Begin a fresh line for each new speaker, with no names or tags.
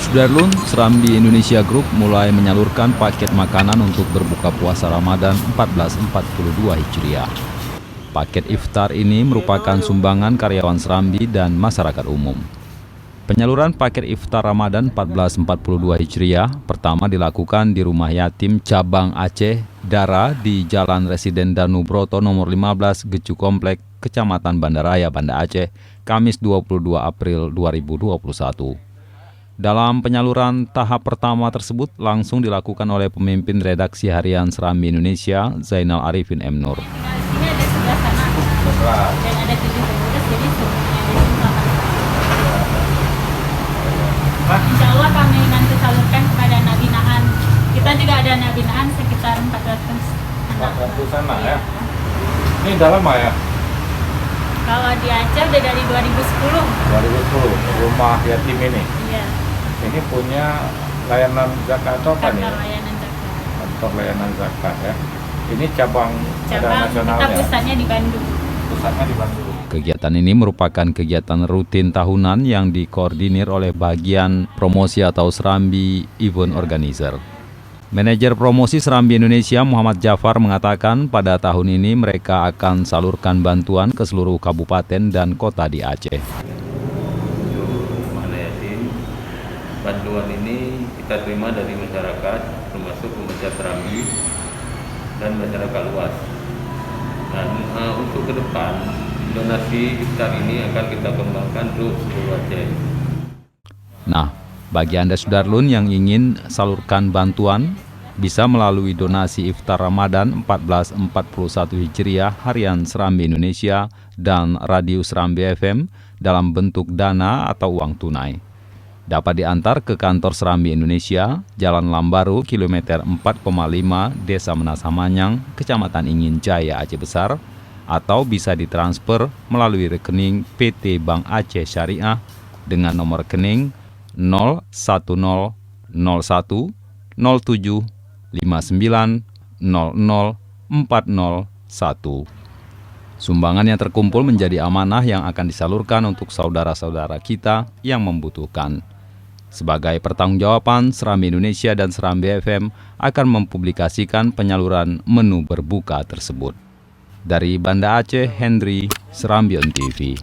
Sudarlun, Serambi Indonesia Group mulai menyalurkan paket makanan untuk berbuka puasa Ramadan 1442 Hijriah. Paket iftar ini merupakan sumbangan karyawan Serambi dan masyarakat umum. Penyaluran paket iftar Ramadan 1442 Hijriah pertama dilakukan di Rumah Yatim Cabang Aceh Dara di Jalan Residen Danubroto nomor 15 Gecu Komplek, Kecamatan Bandaraya, Banda Aceh, Kamis 22 April 2021. Dalam penyaluran tahap pertama tersebut langsung dilakukan oleh pemimpin redaksi harian Serambi Indonesia, Zainal Arifin M. Nur.
Ini ada sebelah sana, dan ada 7 petugas, jadi semuanya ada 8. Insya Allah kami nanti salurkan kepada nabinaan. Kita juga ada nabinaan sekitar 400
anak ya. Ini udah lama ya?
Kalau di Aceh udah dari 2010.
2010, rumah yatim ini.
Iya.
Ini punya layanan zakat atau apa nih?
Kantor layanan zakat.
Kantor layanan zakat ya. Ini cabang
Kita pusatnya di Bandung.
Pusatnya di Bandung.
Kegiatan ini merupakan kegiatan rutin tahunan yang dikoordinir oleh bagian promosi atau Serambi Event Organizer. Manajer promosi Serambi Indonesia Muhammad Jafar mengatakan pada tahun ini mereka akan salurkan bantuan ke seluruh kabupaten dan kota di Aceh.
Bantuan ini kita terima dari masyarakat, termasuk pemerintah Serambi dan masyarakat luas. Dan untuk ke depan, donasi iftar ini akan kita kembangkan untuk seluruh Aceh.
Nah, bagi Anda Sudarlun yang ingin salurkan bantuan, bisa melalui donasi iftar Ramadan 1441 Hijriah harian Serambi Indonesia dan Radio Serambi FM dalam bentuk dana atau uang tunai. Dapat diantar ke kantor Serambi Indonesia, Jalan Lambaru, kilometer 4,5, Desa Menasamanyang, Kecamatan Ingin Jaya, Aceh Besar, atau bisa ditransfer melalui rekening PT Bank Aceh Syariah dengan nomor rekening 01001 07 59 00 401. Sumbangan yang terkumpul menjadi amanah yang akan disalurkan untuk saudara-saudara kita yang membutuhkan. Sebagai pertanggungjawaban, Serambi Indonesia dan Serambi FM akan mempublikasikan penyaluran menu berbuka tersebut. Dari Banda Aceh, Henry, Serambion TV.